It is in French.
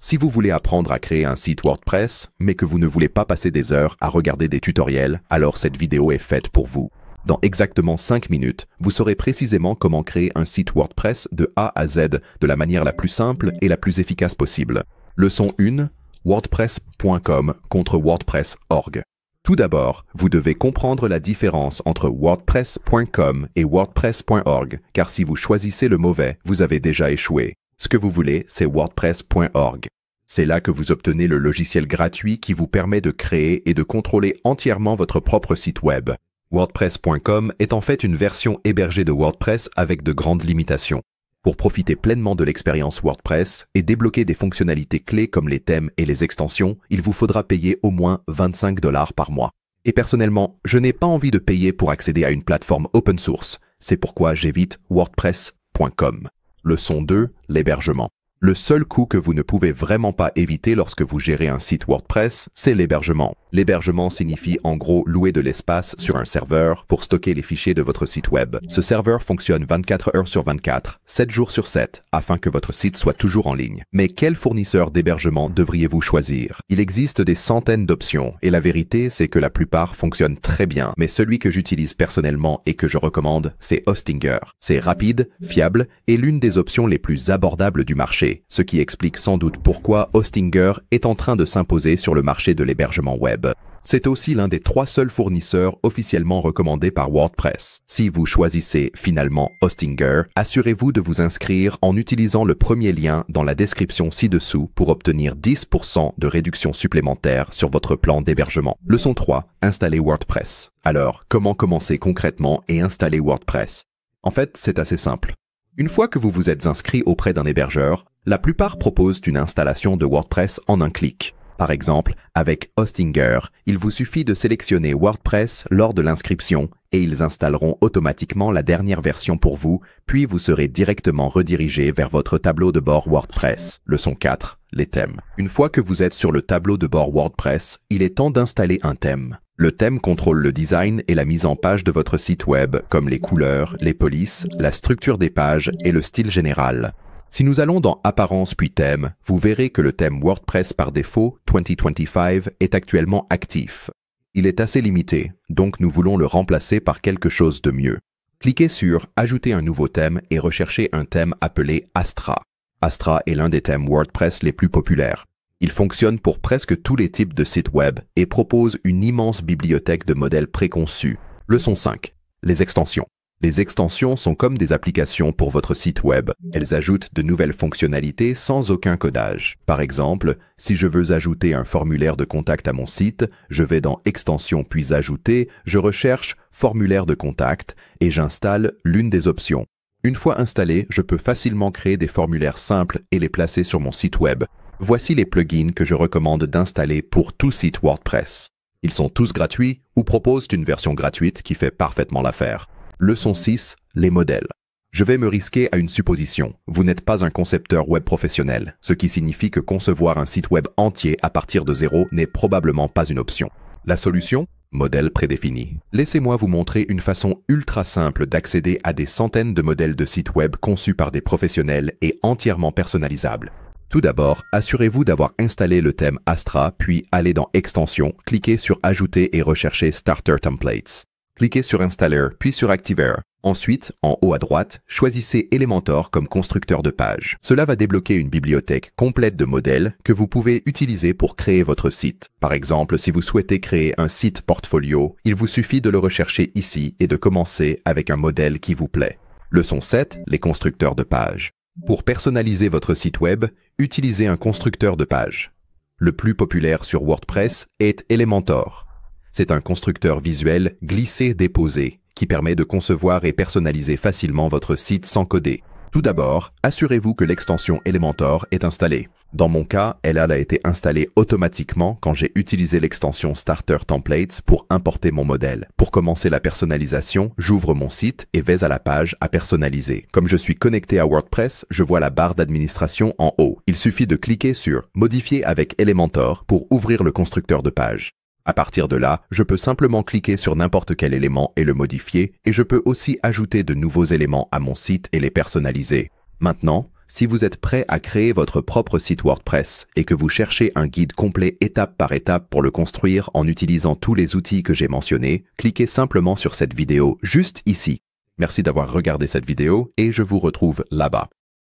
Si vous voulez apprendre à créer un site WordPress, mais que vous ne voulez pas passer des heures à regarder des tutoriels, alors cette vidéo est faite pour vous. Dans exactement 5 minutes, vous saurez précisément comment créer un site WordPress de A à Z de la manière la plus simple et la plus efficace possible. Leçon 1, WordPress.com contre WordPress.org. Tout d'abord, vous devez comprendre la différence entre WordPress.com et WordPress.org, car si vous choisissez le mauvais, vous avez déjà échoué. Ce que vous voulez, c'est WordPress.org. C'est là que vous obtenez le logiciel gratuit qui vous permet de créer et de contrôler entièrement votre propre site web. WordPress.com est en fait une version hébergée de WordPress avec de grandes limitations. Pour profiter pleinement de l'expérience WordPress et débloquer des fonctionnalités clés comme les thèmes et les extensions, il vous faudra payer au moins 25 $ par mois. Et personnellement, je n'ai pas envie de payer pour accéder à une plateforme open source. C'est pourquoi j'évite WordPress.com. Leçon 2, l'hébergement. Le seul coût que vous ne pouvez vraiment pas éviter lorsque vous gérez un site WordPress, c'est l'hébergement. L'hébergement signifie en gros louer de l'espace sur un serveur pour stocker les fichiers de votre site web. Ce serveur fonctionne 24 heures sur 24, 7 jours sur 7, afin que votre site soit toujours en ligne. Mais quel fournisseur d'hébergement devriez-vous choisir? Il existe des centaines d'options, et la vérité, c'est que la plupart fonctionnent très bien. Mais celui que j'utilise personnellement et que je recommande, c'est Hostinger. C'est rapide, fiable et l'une des options les plus abordables du marché, ce qui explique sans doute pourquoi Hostinger est en train de s'imposer sur le marché de l'hébergement web. C'est aussi l'un des 3 seuls fournisseurs officiellement recommandés par WordPress. Si vous choisissez finalement Hostinger, assurez-vous de vous inscrire en utilisant le premier lien dans la description ci-dessous pour obtenir 10% de réduction supplémentaire sur votre plan d'hébergement. Leçon 3, installer WordPress. Alors, comment commencer concrètement et installer WordPress? En fait, c'est assez simple. Une fois que vous vous êtes inscrit auprès d'un hébergeur, la plupart proposent une installation de WordPress en un clic. Par exemple, avec Hostinger, il vous suffit de sélectionner WordPress lors de l'inscription et ils installeront automatiquement la dernière version pour vous, puis vous serez directement redirigé vers votre tableau de bord WordPress. Leçon 4, les thèmes. Une fois que vous êtes sur le tableau de bord WordPress, il est temps d'installer un thème. Le thème contrôle le design et la mise en page de votre site web, comme les couleurs, les polices, la structure des pages et le style général. Si nous allons dans Apparence puis Thème, vous verrez que le thème WordPress par défaut 2025 est actuellement actif. Il est assez limité, donc nous voulons le remplacer par quelque chose de mieux. Cliquez sur Ajouter un nouveau thème et recherchez un thème appelé Astra. Astra est l'un des thèmes WordPress les plus populaires. Il fonctionne pour presque tous les types de sites web et propose une immense bibliothèque de modèles préconçus. Leçon 5. Les extensions. Les extensions sont comme des applications pour votre site web. Elles ajoutent de nouvelles fonctionnalités sans aucun codage. Par exemple, si je veux ajouter un formulaire de contact à mon site, je vais dans Extensions puis Ajouter, je recherche Formulaire de contact et j'installe l'une des options. Une fois installé, je peux facilement créer des formulaires simples et les placer sur mon site web. Voici les plugins que je recommande d'installer pour tout site WordPress. Ils sont tous gratuits ou proposent une version gratuite qui fait parfaitement l'affaire. Leçon 6, les modèles. Je vais me risquer à une supposition. Vous n'êtes pas un concepteur web professionnel, ce qui signifie que concevoir un site web entier à partir de zéro n'est probablement pas une option. La solution? Modèle prédéfini. Laissez-moi vous montrer une façon ultra simple d'accéder à des centaines de modèles de sites web conçus par des professionnels et entièrement personnalisables. Tout d'abord, assurez-vous d'avoir installé le thème Astra, puis allez dans Extensions, cliquez sur Ajouter et recherchez Starter Templates. Cliquez sur Installer, puis sur Activer. Ensuite, en haut à droite, choisissez Elementor comme constructeur de page. Cela va débloquer une bibliothèque complète de modèles que vous pouvez utiliser pour créer votre site. Par exemple, si vous souhaitez créer un site portfolio, il vous suffit de le rechercher ici et de commencer avec un modèle qui vous plaît. Leçon 7, les constructeurs de pages. Pour personnaliser votre site web, utilisez un constructeur de page. Le plus populaire sur WordPress est Elementor. C'est un constructeur visuel glissé-déposé qui permet de concevoir et personnaliser facilement votre site sans coder. Tout d'abord, assurez-vous que l'extension Elementor est installée. Dans mon cas, elle a été installée automatiquement quand j'ai utilisé l'extension Starter Templates pour importer mon modèle. Pour commencer la personnalisation, j'ouvre mon site et vais à la page à personnaliser. Comme je suis connecté à WordPress, je vois la barre d'administration en haut. Il suffit de cliquer sur Modifier avec Elementor pour ouvrir le constructeur de page. À partir de là, je peux simplement cliquer sur n'importe quel élément et le modifier, et je peux aussi ajouter de nouveaux éléments à mon site et les personnaliser. Maintenant, Si vous êtes prêt à créer votre propre site WordPress et que vous cherchez un guide complet étape par étape pour le construire en utilisant tous les outils que j'ai mentionnés, cliquez simplement sur cette vidéo juste ici. Merci d'avoir regardé cette vidéo et je vous retrouve là-bas.